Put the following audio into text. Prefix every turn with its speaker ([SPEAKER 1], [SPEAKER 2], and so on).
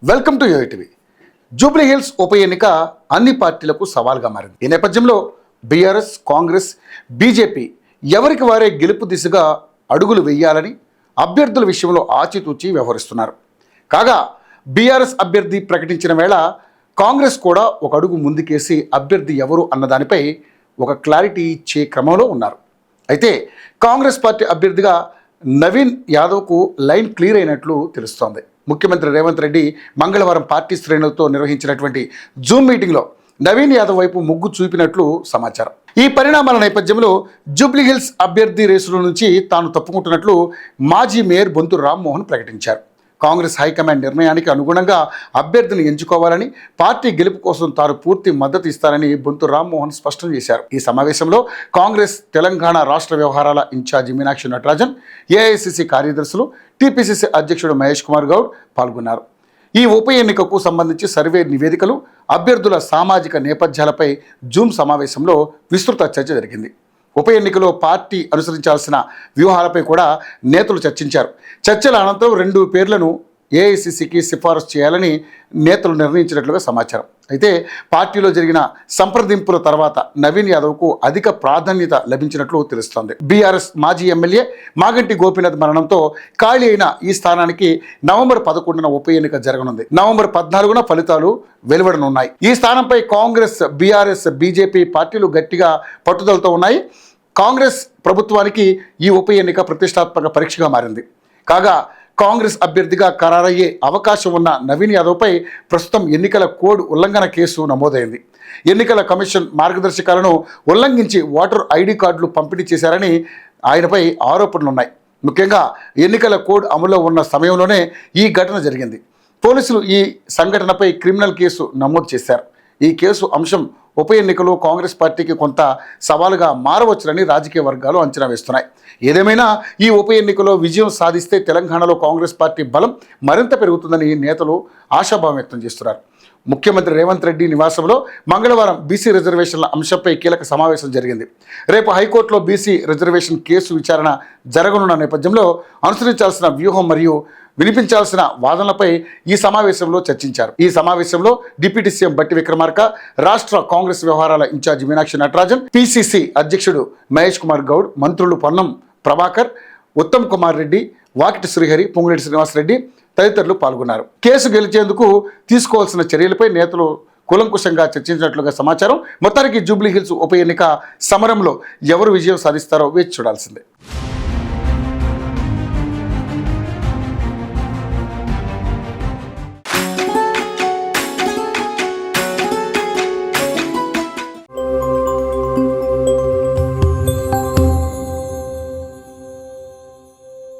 [SPEAKER 1] Welcome to UTV. Jubilee hills ఉప ఎన్నిక అన్ని పార్టీలకు సవాల్గా మారింది. ఈ నేపథ్యంలో బీఆర్ఎస్, కాంగ్రెస్, బీజేపీ ఎవరికి వారే గెలుపు దిశగా అడుగులు వేయాలని అభ్యర్థుల విషయంలో ఆచితూచి వ్యవహరిస్తున్నారు. కాగా బీఆర్ఎస్ అభ్యర్థి ప్రకటించిన వేళ కాంగ్రెస్ కూడా ఒక అడుగు ముందుకేసి అభ్యర్థి ఎవరు అన్నదానిపై ఒక క్లారిటీ ఇచ్చే క్రమంలో ఉన్నారు. అయితే కాంగ్రెస్ పార్టీ అభ్యర్థిగా నవీన్ యాదవ్కు లైన్ క్లియర్ అయినట్లు తెలుస్తోంది. ముఖ్యమంత్రి రేవంత్ రెడ్డి మంగళవారం పార్టీ శ్రేణులతో నిర్వహించినటువంటి జూమ్ మీటింగ్లో నవీన్ యాదవ్ వైపు మొగ్గు చూపినట్లు సమాచారం. ఈ పరిణామాల నేపథ్యంలో జూబ్లీహిల్స్ అభ్యర్థి రేసుల నుంచి తాను తప్పుకుంటున్నట్లు మాజీ మేయర్ బొంతు రామ్మోహన్ ప్రకటించారు. కాంగ్రెస్ హైకమాండ్ నిర్ణయానికి అనుగుణంగా అభ్యర్థిని ఎంచుకోవాలని, పార్టీ గెలుపు కోసం తాను పూర్తి మద్దతు ఇస్తానని బొంతు రామ్మోహన్ స్పష్టం చేశారు. ఈ సమావేశంలో కాంగ్రెస్ తెలంగాణ రాష్ట్ర వ్యవహారాల ఇన్ఛార్జి మీనాక్షి నటరాజన్, ఏఐసిసి కార్యదర్శులు, టీపీసీసీ అధ్యక్షుడు మహేష్ కుమార్ గౌడ్ పాల్గొన్నారు. ఈ ఉప ఎన్నికకు సంబంధించి సర్వే నివేదికలు, అభ్యర్థుల సామాజిక నేపథ్యాలపై జూమ్ సమావేశంలో విస్తృత చర్చ జరిగింది. ఉప ఎన్నికలో పార్టీ అనుసరించాల్సిన వ్యూహాలపై కూడా నేతలు చర్చించారు. చర్చల అనంతరం 2 పేర్లను ఏఐసిసికి సిఫారసు చేయాలని నేతలు నిర్ణయించినట్లుగా సమాచారం. అయితే పార్టీలో జరిగిన సంప్రదింపుల తర్వాత నవీన్ యాదవ్కు అధిక ప్రాధాన్యత లభించినట్లు తెలుస్తోంది. బీఆర్ఎస్ మాజీ ఎమ్మెల్యే మాగంటి గోపీనాథ్ మరణంతో ఖాళీ అయిన ఈ స్థానానికి నవంబర్ 11న ఉప ఎన్నిక జరగనుంది. నవంబర్ 14న ఫలితాలు వెలువడనున్నాయి. ఈ స్థానంపై కాంగ్రెస్, బీఆర్ఎస్, బీజేపీ పార్టీలు గట్టిగా పట్టుదలతో ఉన్నాయి. కాంగ్రెస్ ప్రభుత్వానికి ఈ ఉప ఎన్నిక ప్రతిష్టాత్మక పరీక్షగా మారింది. కాగా కాంగ్రెస్ అభ్యర్థిగా ఖరారయ్యే అవకాశం ఉన్న నవీన్ యాదవ్పై ప్రస్తుతం ఎన్నికల కోడ్ ఉల్లంఘన కేసు నమోదైంది. ఎన్నికల కమిషన్ మార్గదర్శకాలను ఉల్లంఘించి ఓటర్ ఐడి కార్డులు పంపిణీ చేశారని ఆయనపై ఆరోపణలున్నాయి. ముఖ్యంగా ఎన్నికల కోడ్ అమల్లో ఉన్న సమయంలోనే ఈ ఘటన జరిగింది. పోలీసులు ఈ సంఘటనపై క్రిమినల్ కేసు నమోదు చేశారు. ఈ కేసు అంశం ఉప ఎన్నికలో కాంగ్రెస్ పార్టీకి కొంత సవాలుగా మారవచ్చునని రాజకీయ వర్గాలు అంచనా వేస్తున్నాయి. ఏదేమైనా ఈ ఉప ఎన్నికలో విజయం సాధిస్తే తెలంగాణలో కాంగ్రెస్ పార్టీ బలం మరింత పెరుగుతుందని నేతలు ఆశాభావం వ్యక్తం చేస్తున్నారు. ముఖ్యమంత్రి రేవంత్ రెడ్డి నివాసంలో మంగళవారం బీసీ రిజర్వేషన్ల అంశంపై కీలక సమావేశం జరిగింది. రేపు హైకోర్టులో బీసీ రిజర్వేషన్ కేసు విచారణ జరగనున్న నేపథ్యంలో అనుసరించాల్సిన వ్యూహం మరియు వినిపించాల్సిన వాదనలపై ఈ సమావేశంలో చర్చించారు. ఈ సమావేశంలో డిప్యూటీ సీఎం బట్టి విక్రమార్క, రాష్ట్ర కాంగ్రెస్ వ్యవహారాల ఇన్ఛార్జి మీనాక్షి నటరాజన్, పీసీసీ అధ్యక్షుడు మహేష్ కుమార్ గౌడ్, మంత్రులు పొన్నం ప్రభాకర్, ఉత్తమ్ కుమార్ రెడ్డి, వాకిటి శ్రీహరి, పొంగులేటి శ్రీనివాసరెడ్డి తదితరులు పాల్గొన్నారు. కేసు గెలిచేందుకు తీసుకోవాల్సిన చర్యలపై నేతలు కూలంకుషంగా చర్చించినట్లుగా సమాచారం. మొత్తానికి జూబ్లీహిల్స్ ఉప ఎన్నిక సమరంలో ఎవరు విజయం సాధిస్తారో వేచి చూడాల్సిందే.